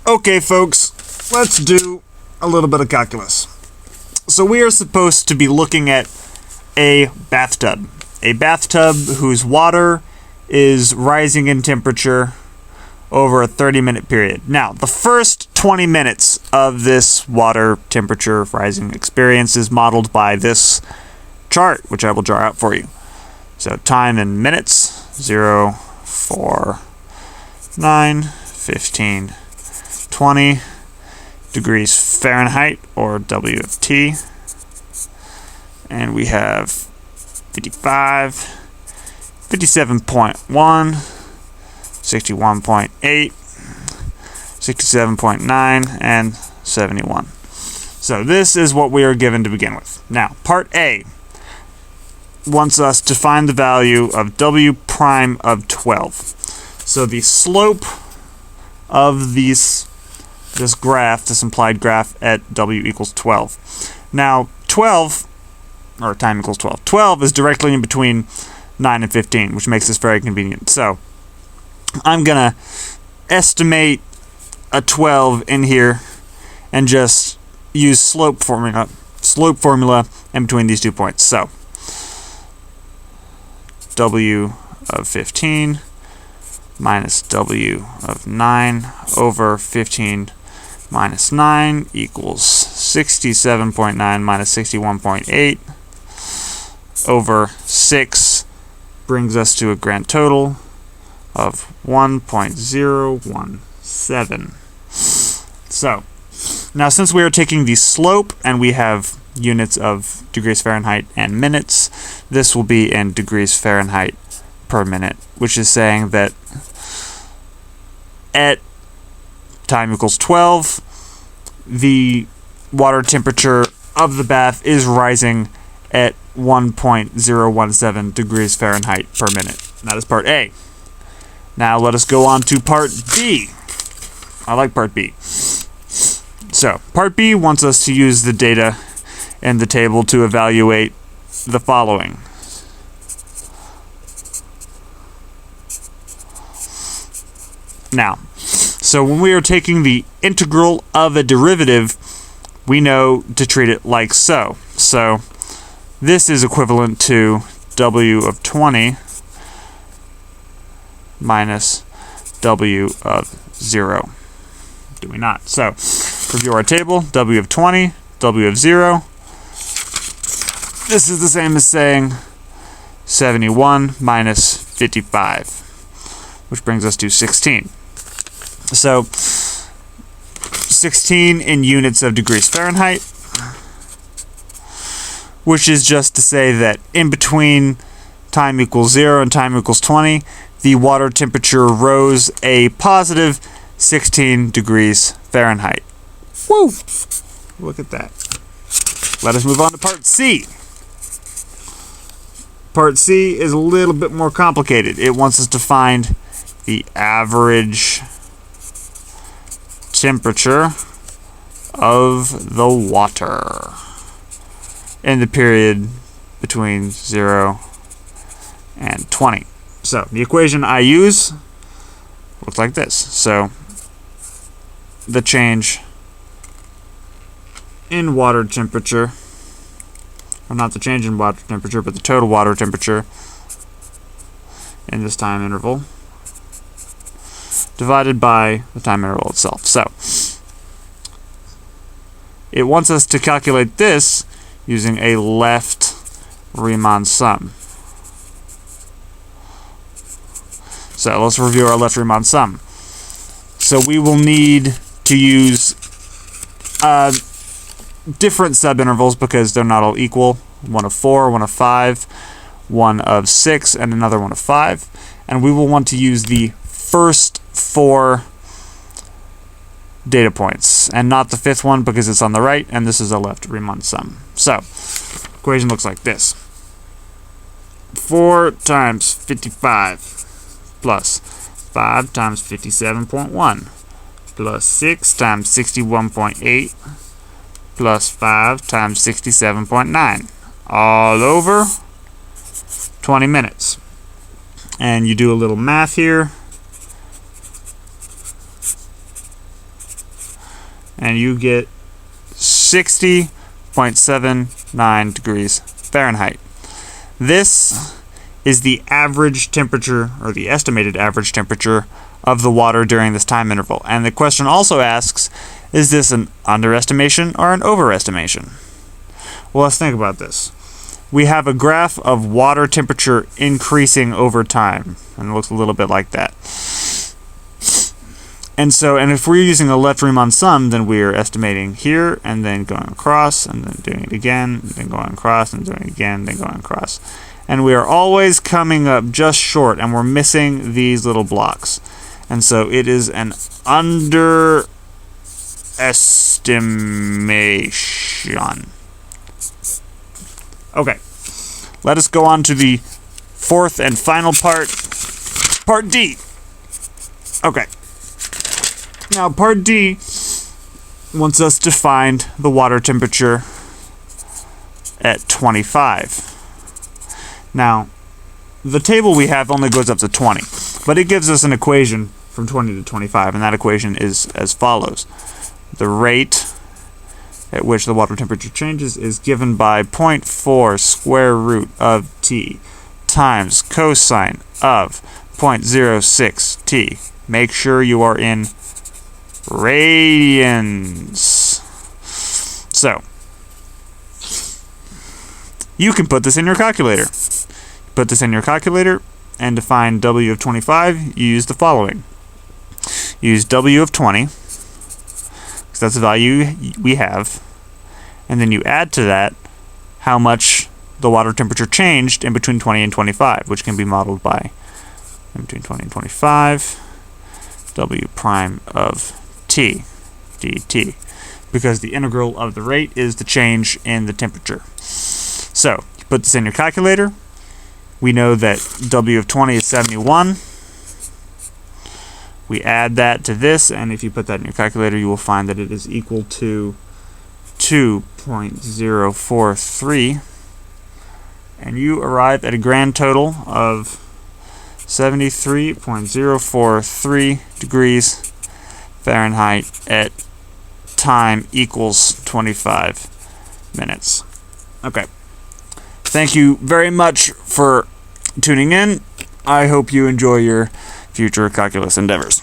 Okay, folks, let's do a little bit of calculus. So we are supposed to be looking at a bathtub whose water is rising in temperature over a 30-minute period. Now, the first 20 minutes of this water temperature rising experience is modeled by this chart, which I will draw out for you. So time in minutes, 0, 4, 9, 15, 20 degrees Fahrenheit, or W of T. And we have 55, 57.1, 61.8, 67.9, and 71. So this is what we are given to begin with. Now, part A wants us to find the value of W prime of 12. So the slope of this graph, this implied graph at W equals 12. Now, 12, or time equals 12. 12 is directly in between 9 and 15, which makes this very convenient. So I'm going to estimate a 12 in here and just use slope formula in between these 2 points. So W of 15 minus W of 9 over 15 minus 9 equals 67.9 minus 61.8 over 6 brings us to a grand total of 1.017. So, now since we are taking the slope and we have units of degrees Fahrenheit and minutes, this will be in degrees Fahrenheit per minute, which is saying that at time equals 12, the water temperature of the bath is rising at 1.017 degrees Fahrenheit per minute. That is part A. Now let us go on to part B. I like part B. So, part B wants us to use the data in the table to evaluate the following. Now, so when we are taking the integral of a derivative, we know to treat it like so. So, this is equivalent to W of 20 minus W of 0. Do we not? So, review our table. W of 20, W of 0. This is the same as saying 71 minus 55, which brings us to 16. So, 16 in units of degrees Fahrenheit, which is just to say that in between time equals 0 and time equals 20, the water temperature rose a positive 16 degrees Fahrenheit. Woo! Look at that. Let us move on to part C. Part C is a little bit more complicated. It wants us to find the average temperature of the water in the period between 0 and 20. So, the equation I use looks like this. So, the change in water temperature, or not the change in water temperature, but the total water temperature in this time interval, divided by the time interval itself. So, it wants us to calculate this using a left Riemann sum. So let's review our left Riemann sum. So we will need to use different subintervals because they're not all equal. One of 4, one of 5, one of 6, and another one of 5. And we will want to use the first 4 data points, and not the 5th one because it's on the right, and this is a left Riemann sum. So, equation looks like this. 4 times 55 plus 5 times 57.1 plus 6 times 61.8 plus 5 times 67.9 all over 20 minutes. And you do a little math here. and you get 60.79 degrees Fahrenheit. This is the average temperature, or the estimated average temperature, of the water during this time interval. And the question also asks, is this an underestimation or an overestimation? Well, let's think about this. We have a graph of water temperature increasing over time, and it looks a little bit like that. And if we're using a left Riemann sum, then we are estimating here, and then going across, and then doing it again, and then going across, and doing it again, then going across. And we are always coming up just short, and we're missing these little blocks. And so it is an underestimation. Okay, let us go on to the fourth and final part, Part D. Okay. Now, Part D wants us to find the water temperature at 25. Now, the table we have only goes up to 20, but it gives us an equation from 20 to 25, and that equation is as follows. The rate at which the water temperature changes is given by 0.4 square root of T times cosine of 0.06 T. Make sure you are in radians. So, you can put this in your calculator. Put this in your calculator, and to find W of 25, you use the following. Use W of 20, because that's the value we have, and then you add to that how much the water temperature changed in between 20 and 25, which can be modeled by in between 20 and 25, W prime of T, dt, because the integral of the rate is the change in the temperature. So, you put this in your calculator. We know that W of 20 is 71. We add that to this, and if you put that in your calculator, you will find that it is equal to 2.043, and you arrive at a grand total of 73.043 degrees Fahrenheit at time equals 25 minutes. Okay. Thank you very much for tuning in. I hope you enjoy your future calculus endeavors.